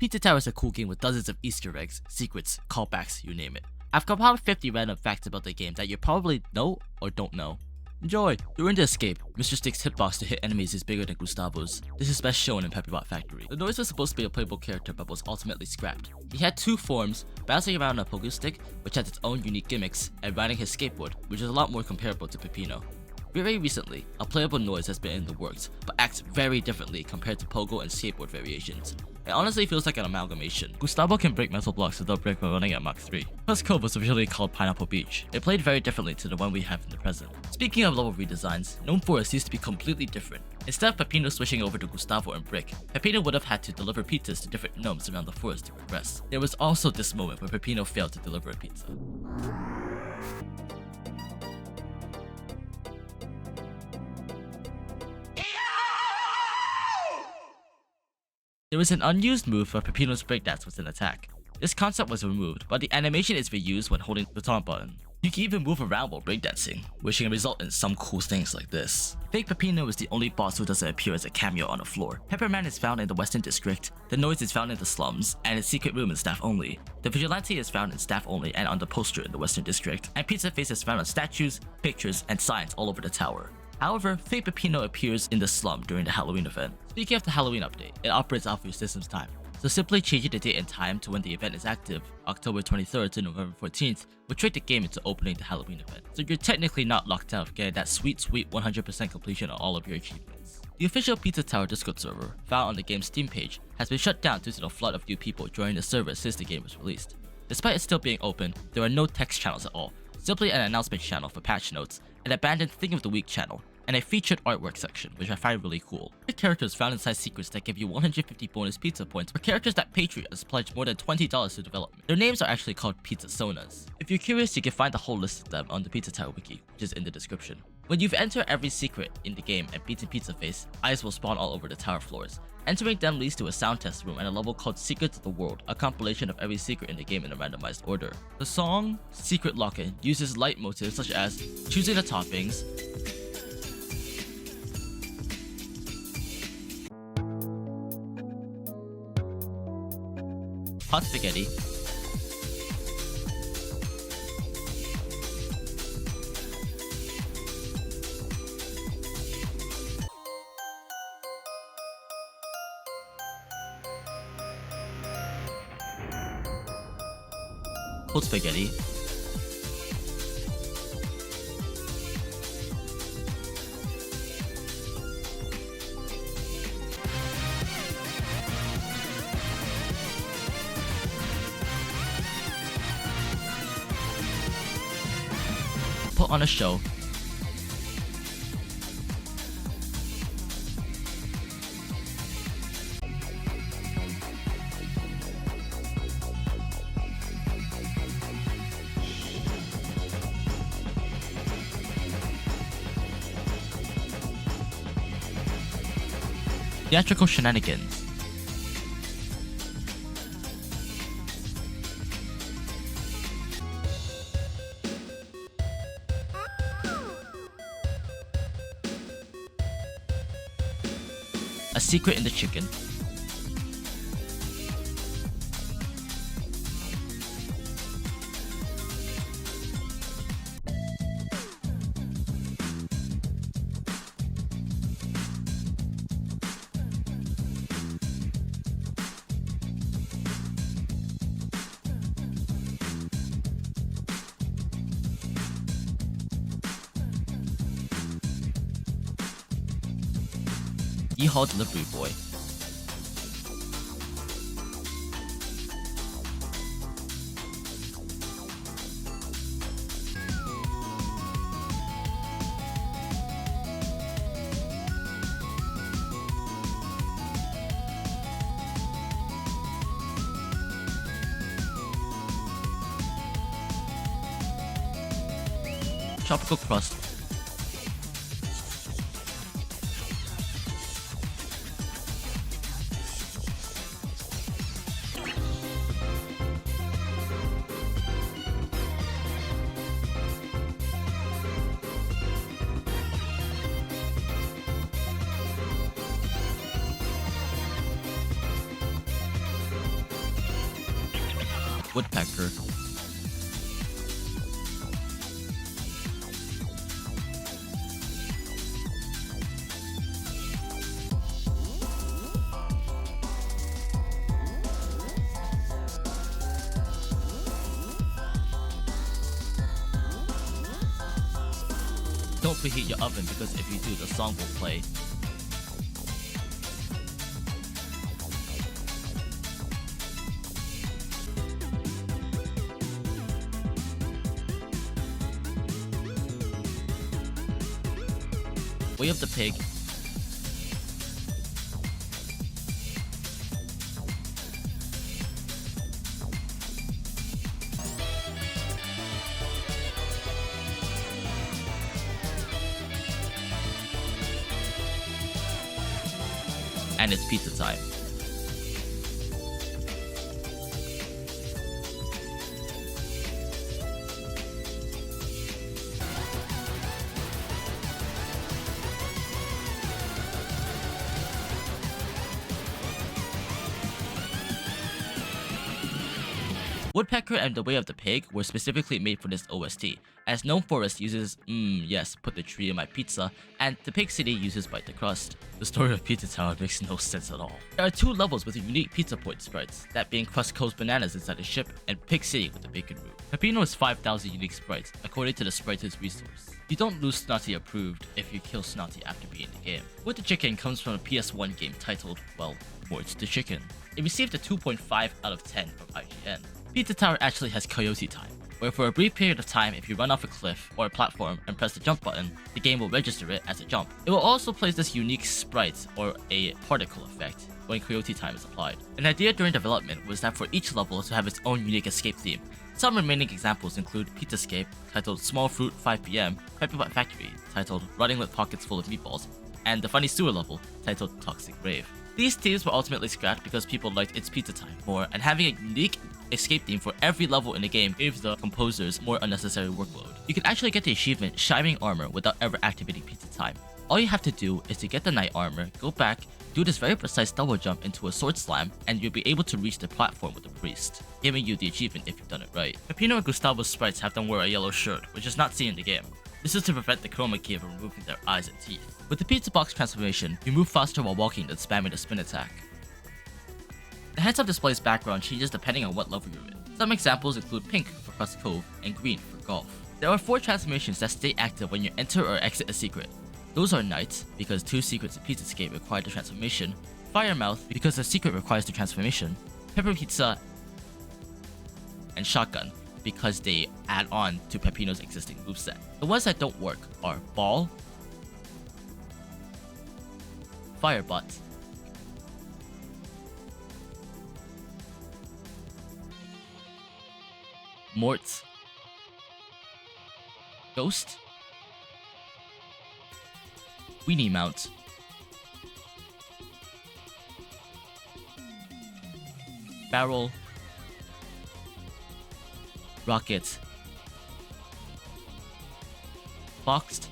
Pizza Tower is a cool game with dozens of Easter eggs, secrets, callbacks, you name it. I've compiled 50 random facts about the game that you probably know or don't know. Enjoy! During the escape, Mr. Stick's hitbox to hit enemies is bigger than Gustavo's. This is best shown in Peppybot Factory. The noise was supposed to be a playable character but was ultimately scrapped. He had two forms, bouncing around on a pogo stick, which has its own unique gimmicks, and riding his skateboard, which is a lot more comparable to Peppino. Very recently, a playable noise has been in the works, but acts very differently compared to pogo and skateboard variations. It honestly feels like an amalgamation. Gustavo can break metal blocks without break while running at Mach 3. Plus Cove was originally called Pineapple Beach. It played very differently to the one we have in the present. Speaking of level redesigns, Gnome Forest used to be completely different. Instead of Peppino switching over to Gustavo and Brick, Peppino would have had to deliver pizzas to different gnomes around the forest to progress. There was also this moment where Peppino failed to deliver a pizza. There was an unused move where Peppino's breakdance was an attack. This concept was removed, but the animation is reused when holding the taunt button. You can even move around while breakdancing, which can result in some cool things like this. Fake Peppino is the only boss who doesn't appear as a cameo on the floor. Pepperman is found in the Western District, the Noise is found in the slums, and its secret room in Staff Only. The Vigilante is found in Staff Only and on the poster in the Western District, and Pizza Face is found on statues, pictures, and signs all over the tower. However, Fake Peppino appears in the slum during the Halloween event. Speaking of the Halloween update, it operates off your system's time. So simply changing the date and time to when the event is active, October 23rd to November 14th, will trick the game into opening the Halloween event. So you're technically not locked out of getting that sweet 100% completion on all of your achievements. The official Pizza Tower Discord server, found on the game's Steam page, has been shut down due to the flood of new people joining the server since the game was released. Despite it still being open, there are no text channels at all, simply an announcement channel for patch notes, an abandoned Thing of the Week channel, and a featured artwork section, which I find really cool. The characters found inside secrets that give you 150 bonus pizza points for characters that Patreons pledged more than $20 to development. Their names are actually called Pizza Sonas. If you're curious, you can find the whole list of them on the Pizza Tower wiki, which is in the description. When you've entered every secret in the game and beaten Pizza Face, eyes will spawn all over the tower floors. Entering them leads to a sound test room and a level called Secrets of the World, a compilation of every secret in the game in a randomized order. The song Secret Lock-In uses light motifs such as choosing the toppings, hot spaghetti, cold spaghetti, put on a show, theatrical shenanigans, a secret in the chicken, Yeehaw Delivery Boy, Tropical Crust, Woodpecker, don't preheat your oven because if you do, the song will play. Way of the Pig, and it's pizza time. Woodpecker and The Way of the Pig were specifically made for this OST, as Gnome Forest uses yes, put the tree in my pizza, and the Pig City uses Bite the Crust. The story of Pizza Tower makes no sense at all. There are two levels with unique pizza point sprites, that being Crust Coast Bananas inside the ship, and Pig City with the bacon root. Peppino has 5,000 unique sprites, according to the Sprites resource. You don't lose Snotty approved if you kill Snotty after beating the game. With the Chicken comes from a PS1 game titled, well, What's the Chicken? It received a 2.5 out of 10 from IGN. Pizza Tower actually has Coyote Time, where for a brief period of time if you run off a cliff or a platform and press the jump button, the game will register it as a jump. It will also place this unique sprite or a particle effect when Coyote Time is applied. An idea during development was that for each level to have its own unique escape theme. Some remaining examples include Pizzascape, titled Small Fruit 5 PM, Pepper Butt Factory, titled Running with Pockets Full of Meatballs, and the Funny Sewer level, titled Toxic Rave. These themes were ultimately scrapped because people liked It's Pizza Time more, and having a unique escape theme for every level in the game gave the composers more unnecessary workload. You can actually get the achievement Shining Armor without ever activating Pizza Time. All you have to do is to get the Knight Armor, go back, do this very precise double jump into a sword slam, and you'll be able to reach the platform with the priest, giving you the achievement if you've done it right. Peppino and Gustavo's sprites have them wear a yellow shirt, which is not seen in the game. This is to prevent the chroma key from removing their eyes and teeth. With the pizza box transformation, you move faster while walking than spamming the spin attack. The heads-up display's background changes depending on what level you're in. Some examples include pink for Crust Cove and green for Golf. There are 4 transformations that stay active when you enter or exit a secret. Those are Night, because 2 secrets in Pizzascape require the transformation, Firemouth, because the secret requires the transformation, Pepper Pizza, and Shotgun, because they add on to Peppino's existing moveset. The ones that don't work are Ball, Firebutt, Mort, Ghost, Weenie Mount, Barrel, Rocket, Boxed,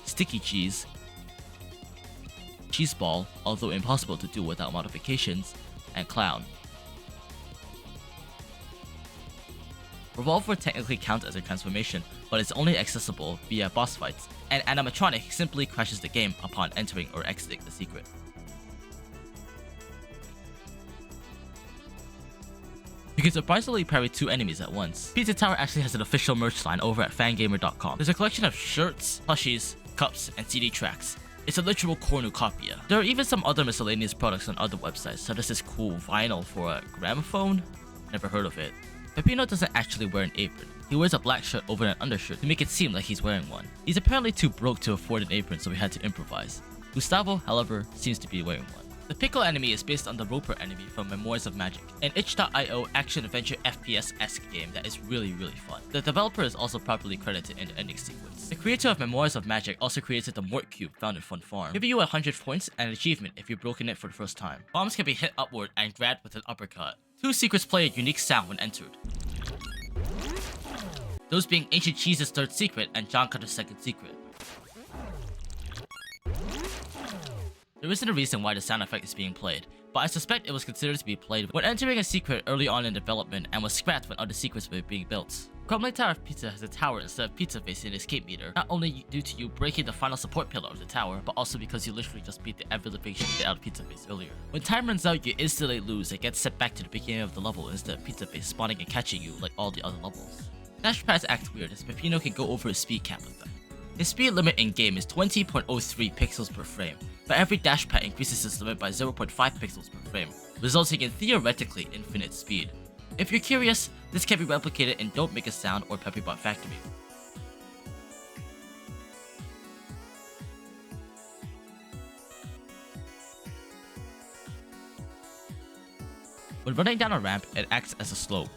Sticky Cheese, Cheese Ball, although impossible to do without modifications, and Clown. Revolver technically counts as a transformation, but it's only accessible via boss fights, and animatronic simply crashes the game upon entering or exiting the secret. You can surprisingly parry 2 enemies at once. Pizza Tower actually has an official merch line over at fangamer.com. There's a collection of shirts, plushies, cups, and CD tracks. It's a literal cornucopia. There are even some other miscellaneous products on other websites, such as this cool vinyl for a gramophone. Never heard of it. Peppino doesn't actually wear an apron. He wears a black shirt over an undershirt to make it seem like he's wearing one. He's apparently too broke to afford an apron, so we had to improvise. Gustavo, however, seems to be wearing one. The Pickle enemy is based on the Roper enemy from Memoirs of Magic, an itch.io action-adventure FPS-esque game that is really fun. The developer is also properly credited in the ending sequence. The creator of Memoirs of Magic also created the Mort Cube found in Fun Farm, giving you 100 points and an achievement if you've broken it for the first time. Bombs can be hit upward and grabbed with an uppercut. 2 secrets play a unique sound when entered. Those being Ancient Cheese's 3rd secret and John Cutter's 2nd secret. There isn't a reason why the sound effect is being played, but I suspect it was considered to be played when entering a secret early on in development and was scrapped when other secrets were being built. Crumbling Tower of Pizza has a tower instead of pizza facing an escape meter, not only due to you breaking the final support pillar of the tower, but also because you literally just beat the elevation out of pizza face earlier. When time runs out, you instantly lose and get set back to the beginning of the level instead of pizza face spawning and catching you like all the other levels. Dash pads act weird as Peppino can go over his speed cap with them. His speed limit in game is 20.03 pixels per frame, but every dash pad increases his limit by 0.5 pixels per frame, resulting in theoretically infinite speed. If you're curious, this can be replicated in Don't Make a Sound or Peppybot Factory. When running down a ramp, it acts as a slope.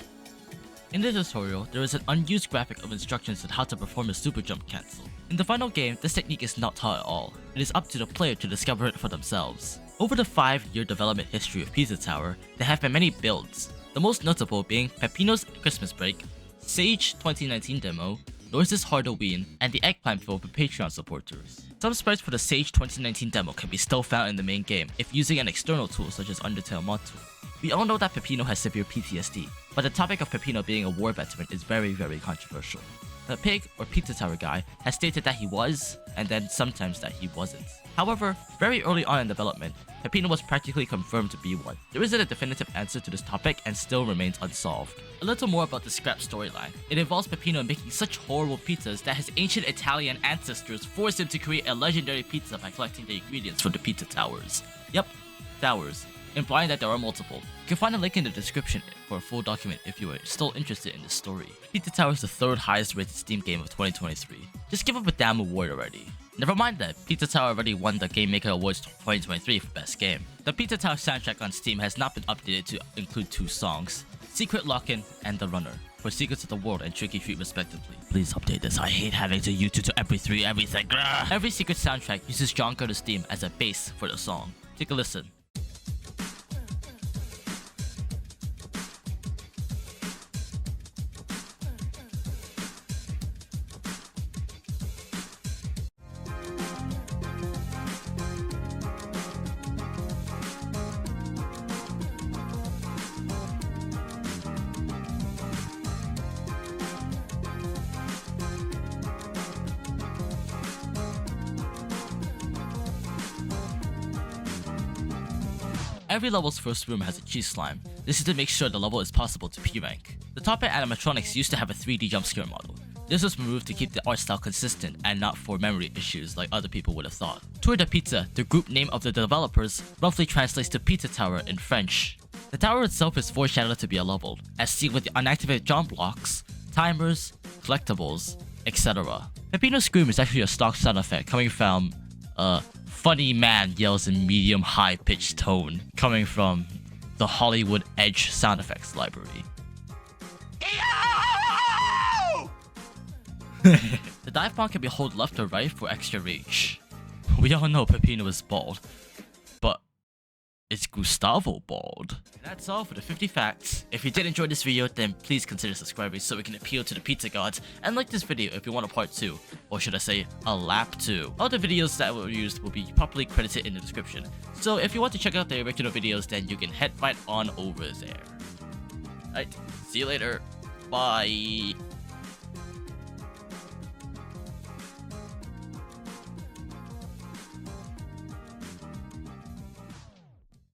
In the tutorial, there is an unused graphic of instructions on how to perform a super jump cancel. In the final game, this technique is not taught at all. It is up to the player to discover it for themselves. Over the 5-year development history of Pizza Tower, there have been many builds, the most notable being Peppino's Christmas Break, Sage 2019 demo, Norse's Hardoween, and the Eggplant Fill for Patreon supporters. Some sprites for the Sage 2019 demo can be still found in the main game if using an external tool such as Undertale mod tool. We all know that Peppino has severe PTSD, but the topic of Peppino being a war veteran is very controversial. The pig, or Pizza Tower guy, has stated that he was, and then sometimes that he wasn't. However, very early on in development, Peppino was practically confirmed to be one. There isn't a definitive answer to this topic and still remains unsolved. A little more about the scrap storyline. It involves Peppino making such horrible pizzas that his ancient Italian ancestors forced him to create a legendary pizza by collecting the ingredients from the pizza towers. Yep, towers, implying that there are multiple. You can find a link in the description for a full document if you are still interested in this story. Pizza Tower is the 3rd highest rated Steam game of 2023. Just give up a damn award already. Never mind that, Pizza Tower already won the Game Maker Awards 2023 for Best Game. The Pizza Tower soundtrack on Steam has not been updated to include 2 songs, Secret Lock-In and The Runner, for Secrets of the World and Tricky Treat respectively. Please update this, I hate having to YouTube to everything. Every Secret soundtrack uses John Carter's theme as a base for the song. Take a listen. Every level's first room has a cheese slime. This is to make sure the level is possible to P-rank. The top 8 animatronics used to have a 3D jumpscare model. This was removed to keep the art style consistent and not for memory issues like other people would have thought. Tour de Pizza, the group name of the developers, roughly translates to Pizza Tower in French. The tower itself is foreshadowed to be a level, as seen with the unactivated jump blocks, timers, collectibles, etc. Peppino's scream is actually a stock sound effect coming from funny man yells in medium high-pitched tone coming from the Hollywood Edge sound effects library. The dive bomb can be held left or right for extra reach. We all know Peppino is bald, but is Gustavo bald? And that's all for the 50 facts. If you did enjoy this video, then please consider subscribing so we can appeal to the pizza gods, and like this video if you want a part 2, or should I say a lap 2. All the videos that were used will be properly credited in the description, so if you want to check out the original videos, then you can head right on over there. Alright, see you later. Bye.